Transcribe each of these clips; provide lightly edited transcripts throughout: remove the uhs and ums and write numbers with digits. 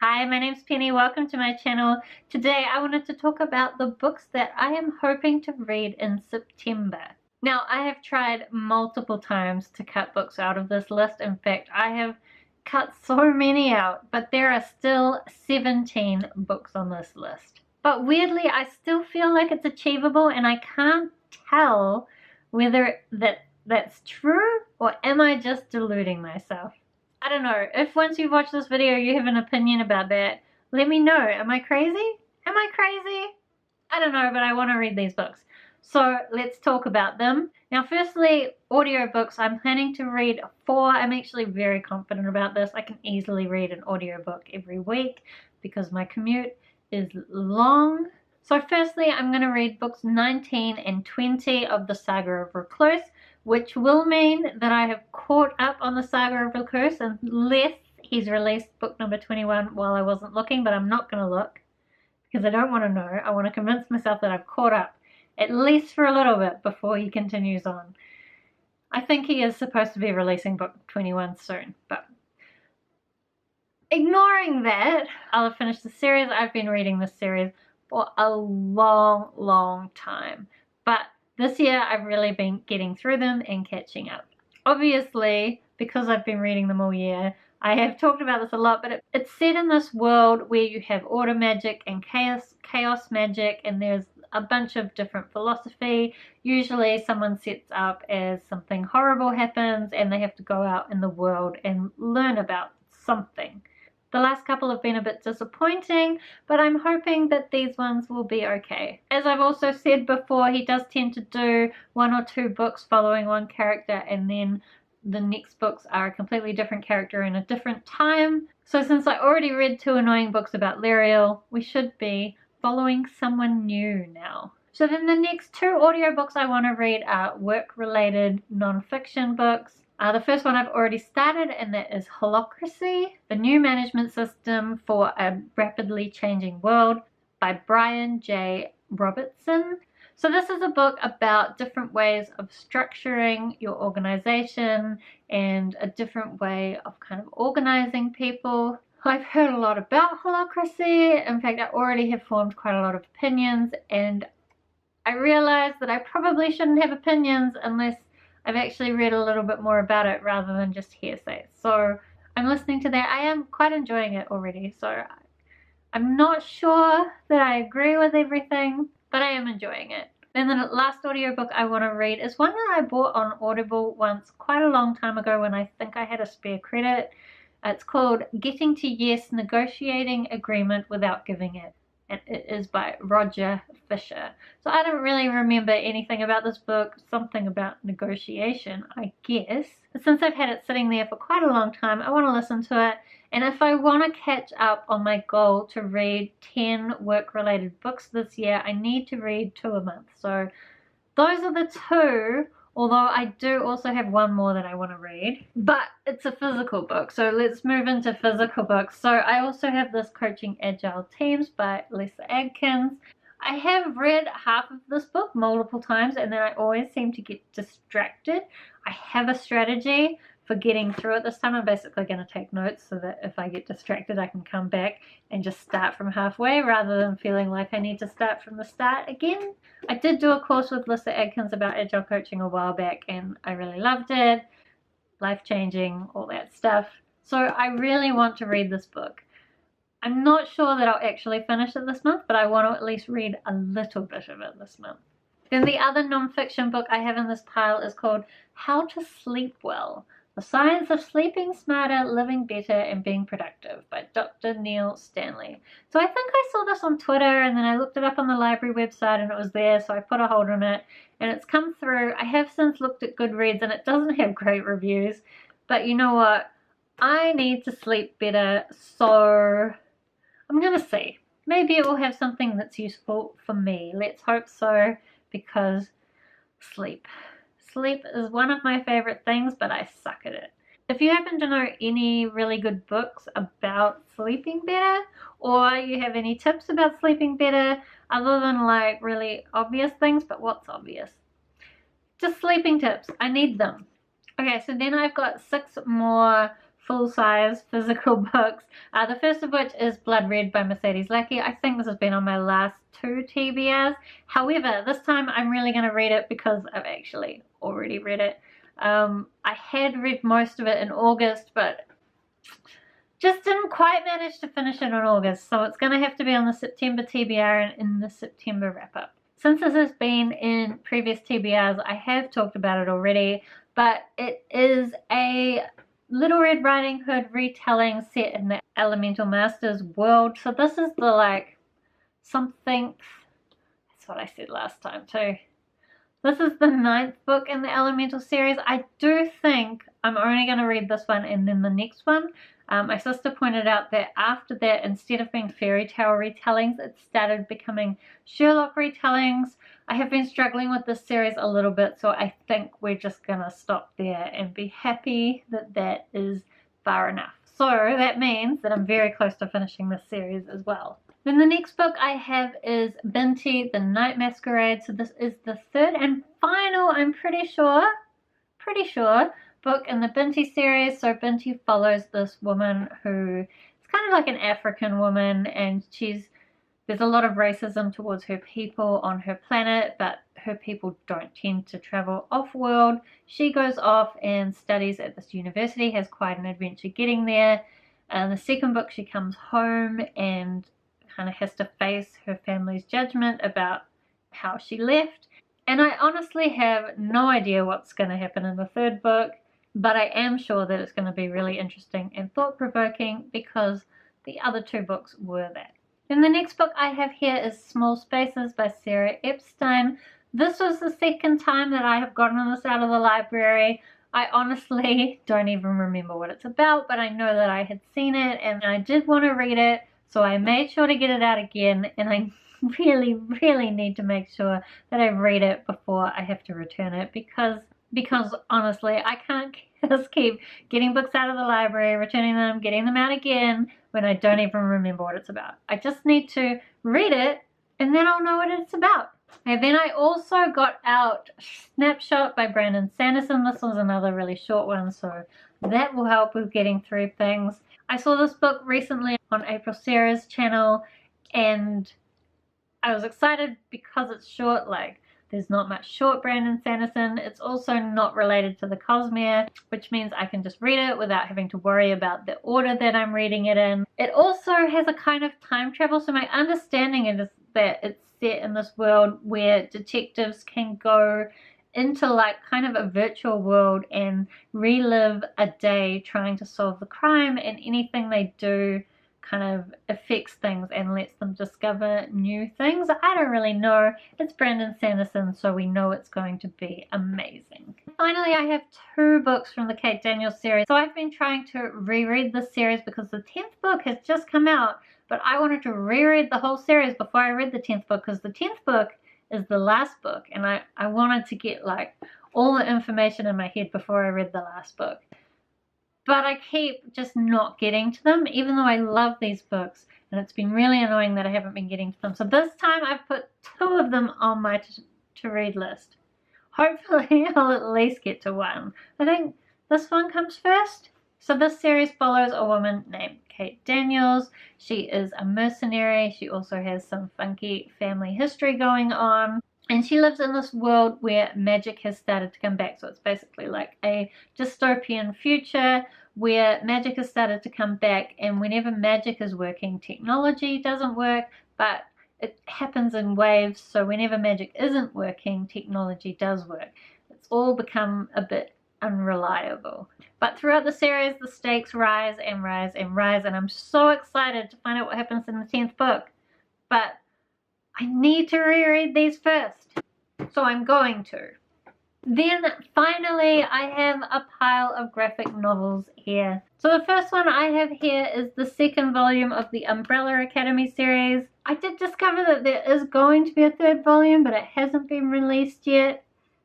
Hi, my name's Penny. Welcome to my channel. Today I wanted to talk about the books that I am hoping to read in September. Now, I have tried multiple times to cut books out of this list. In fact, I have cut so many out, but there are still 17 books on this list. But weirdly, I still feel like it's achievable, and I can't tell whether that's true or am I just deluding myself. I don't know, if once you've watched this video you have an opinion about that, let me know. Am I crazy? Am I crazy? I don't know, but I want to read these books. So let's talk about them. Now firstly, audiobooks. I'm planning to read 4. I'm actually very confident about this. I can easily read an audiobook every week because my commute is long. So firstly, I'm going to read books 19 and 20 of the Saga of Recluce, which will mean that I have caught up on the Saga of Recluce unless he's released book number 21 while I wasn't looking, but I'm not going to look because I don't want to know. I want to convince myself that I've caught up, at least for a little bit, before he continues on. I think he is supposed to be releasing book 21 soon, but ignoring that, I'll have finished the series. I've been reading this series for a long time, but this year I've really been getting through them and catching up. Obviously, because I've been reading them all year, I have talked about this a lot, but it's set in this world where you have order magic and chaos magic, and there's a bunch of different philosophy. Usually someone sets up as something horrible happens and they have to go out in the world and learn about something. The last couple have been a bit disappointing, but I'm hoping that these ones will be okay. As I've also said before, he does tend to do 1 or 2 books following one character, and then the next books are a completely different character in a different time. So since I already read 2 annoying books about Lyriel, we should be following someone new now. So then the next 2 audiobooks I want to read are work-related non-fiction books. The first one I've already started, and that is Holacracy, the new management system for a rapidly changing world by Brian J. Robertson. So this is a book about different ways of structuring your organization and a different way of kind of organizing people. I've heard a lot about Holacracy. In fact, I already have formed quite a lot of opinions, and I realized that I probably shouldn't have opinions unless I've actually read a little bit more about it rather than just hearsay. So I'm listening to that. I am quite enjoying it already. So I'm not sure that I agree with everything, but I am enjoying it. Then the last audiobook I want to read is one that I bought on Audible once quite a long time ago when I think I had a spare credit. It's called Getting to Yes, Negotiating Agreement Without Giving It. And it is by Roger Fisher. So I don't really remember anything about this book, something about negotiation, I guess. But since I've had it sitting there for quite a long time, I want to listen to it. And if I want to catch up on my goal to read 10 work-related books this year, I need to read 2 a month. So those are the 2. Although I do also have one more that I want to read, but it's a physical book. So let's move into physical books. So I also have this Coaching Agile Teams by Lyssa Adkins. I have read half of this book multiple times, and then I always seem to get distracted. I have a strategy for getting through it this time. I'm basically going to take notes so that if I get distracted I can come back and just start from halfway rather than feeling like I need to start from the start again. I did do a course with Lyssa Adkins about agile coaching a while back and I really loved it. Life-changing, all that stuff. So I really want to read this book. I'm not sure that I'll actually finish it this month, but I want to at least read a little bit of it this month. Then the other non-fiction book I have in this pile is called How to Sleep Well: The Science of Sleeping Smarter, Living Better, and Being Productive by Dr. Neil Stanley. So I think I saw this on Twitter and then I looked it up on the library website and it was there, so I put a hold on it and it's come through. I have since looked at Goodreads and it doesn't have great reviews, but you know what? I need to sleep better, so I'm gonna see. Maybe it will have something that's useful for me. Let's hope so, because sleep is one of my favorite things, but I suck at it. If you happen to know any really good books about sleeping better, or you have any tips about sleeping better other than like really obvious things, but what's obvious? Just sleeping tips. I need them. Okay, so then I've got 6 more full-size physical books. The first of which is Blood Red by Mercedes Lackey. I think this has been on my last 2 TBRs. However, this time I'm really going to read it because I've actually already read it. I had read most of it in August, but just didn't quite manage to finish it in August, so it's going to have to be on the September TBR and in the September wrap-up. Since this has been in previous TBRs, I have talked about it already, but it is a Little Red Riding Hood retelling set in the Elemental Masters world. So this is the like something, that's what I said last time too. This is the 9th book in the Elemental series. I do think I'm only going to read this one and then the next one. My sister pointed out that after that, instead of being fairy tale retellings, it started becoming Sherlock retellings. I have been struggling with this series a little bit, so I think we're just going to stop there and be happy that that is far enough. So that means that I'm very close to finishing this series as well. Then the next book I have is Binti, The Night Masquerade. So this is the 3rd and final, I'm pretty sure, book in the Binti series. So Binti follows this woman who is kind of like an African woman, and there's a lot of racism towards her people on her planet, but her people don't tend to travel off-world. She goes off and studies at this university, has quite an adventure getting there. In the 2nd book she comes home and kind of has to face her family's judgment about how she left. And I honestly have no idea what's going to happen in the 3rd book, but I am sure that it's going to be really interesting and thought-provoking because the other 2 books were that. Then the next book I have here is Small Spaces by Sarah Epstein. This was the 2nd time that I have gotten this out of the library. I honestly don't even remember what it's about, but I know that I had seen it and I did want to read it. So I made sure to get it out again, and I really need to make sure that I read it before I have to return it because honestly I can't just keep getting books out of the library, returning them, getting them out again when I don't even remember what it's about. I just need to read it and then I'll know what it's about. And then I also got out Snapshot by Brandon Sanderson. This was another really short one, so that will help with getting through things. I saw this book recently on April Sarah's channel and I was excited because it's short. Like, there's not much short Brandon Sanderson. It's also not related to the Cosmere, which means I can just read it without having to worry about the order that I'm reading it in. It also has a kind of time travel, so my understanding is that it's set in this world where detectives can go into like kind of a virtual world and relive a day trying to solve the crime, and anything they do kind of affects things and lets them discover new things. I don't really know. It's Brandon Sanderson, so we know it's going to be amazing. Finally, I have 2 books from the Kate Daniels series. So I've been trying to reread this series because the 10th book has just come out, but I wanted to reread the whole series before I read the 10th book because the 10th book is the last book, and I wanted to get like all the information in my head before I read the last book. But I keep just not getting to them, even though I love these books, and it's been really annoying that I haven't been getting to them. So this time I've put 2 of them on my to-read list. Hopefully I'll at least get to 1. I think this one comes first. So this series follows a woman named Kate Daniels. She is a mercenary. She also has some funky family history going on. And she lives in this world where magic has started to come back. So it's basically like a dystopian future where magic has started to come back. And whenever magic is working, technology doesn't work, but it happens in waves. So whenever magic isn't working, technology does work. It's all become a bit unreliable. But throughout the series, the stakes rise and rise and rise. And I'm so excited to find out what happens in the 10th book. But I need to reread these first, so I'm going to. Then finally I have a pile of graphic novels here. So the first one I have here is the 2nd volume of the Umbrella Academy series. I did discover that there is going to be a 3rd volume, but it hasn't been released yet.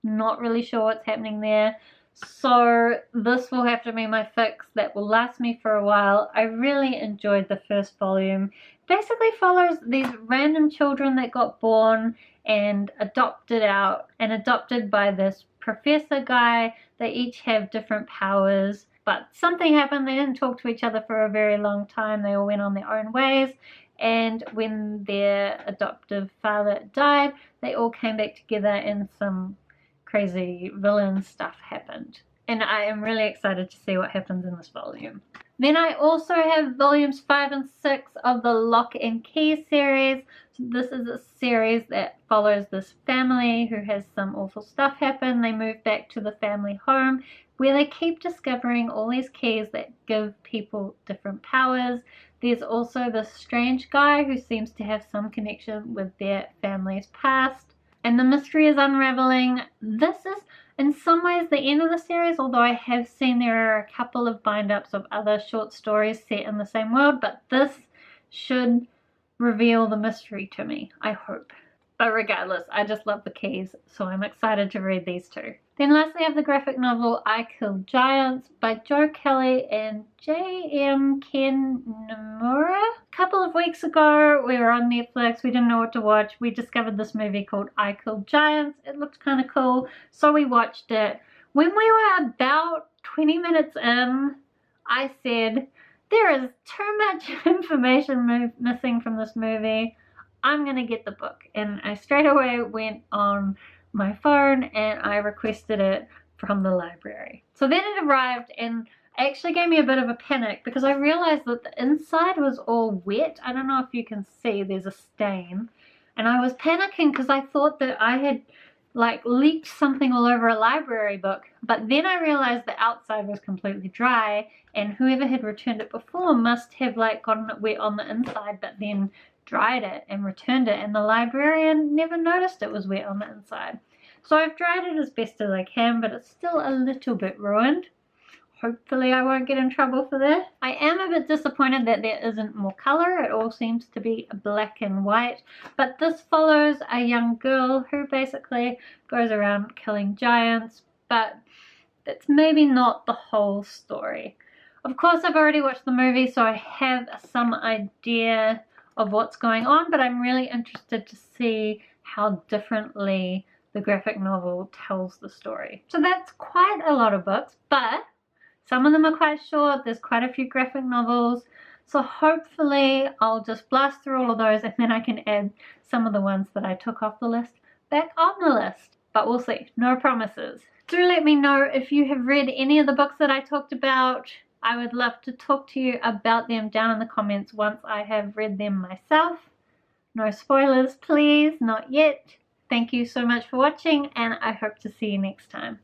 Not really sure what's happening there. So this will have to be my fix that will last me for a while. I really enjoyed the 1st volume. Basically follows these random children that got born and adopted by this professor guy. They each have different powers, but something happened. They didn't talk to each other for a very long time. They all went on their own ways, and when their adoptive father died, they all came back together and some crazy villain stuff happened. And I am really excited to see what happens in this volume. Then I also have volumes 5 and 6 of the Locke and Key series. So this is a series that follows this family who has some awful stuff happen. They move back to the family home where they keep discovering all these keys that give people different powers. There's also this strange guy who seems to have some connection with their family's past. And the mystery is unraveling. This is in some ways the end of the series, although I have seen there are a couple of bind-ups of other short stories set in the same world, but this should reveal the mystery to me, I hope. But regardless, I just love the keys, so I'm excited to read these two. Then lastly, I have the graphic novel I Killed Giants by Joe Kelly and J.M. Ken Niimura. A couple of weeks ago, we were on Netflix, we didn't know what to watch. We discovered this movie called I Killed Giants. It looked kind of cool, so we watched it. When we were about 20 minutes in, I said, there is too much information missing from this movie. I'm gonna get the book. And I straight away went on my phone and I requested it from the library. So then it arrived and it actually gave me a bit of a panic because I realized that the inside was all wet. I don't know if you can see, there's a stain. And I was panicking because I thought that I had like leaked something all over a library book. But then I realized the outside was completely dry and whoever had returned it before must have like gotten it wet on the inside but then dried it and returned it, and the librarian never noticed it was wet on the inside. So I've dried it as best as I can, but it's still a little bit ruined. Hopefully I won't get in trouble for that. I am a bit disappointed that there isn't more color. It all seems to be black and white, but this follows a young girl who basically goes around killing giants, but that's maybe not the whole story. Of course, I've already watched the movie, so I have some idea of what's going on, but I'm really interested to see how differently the graphic novel tells the story. So that's quite a lot of books, but some of them are quite short. There's quite a few graphic novels, so hopefully I'll just blast through all of those and then I can add some of the ones that I took off the list back on the list. But we'll see, no promises. Do let me know if you have read any of the books that I talked about. I would love to talk to you about them down in the comments once I have read them myself. No spoilers, please, not yet. Thank you so much for watching, and I hope to see you next time.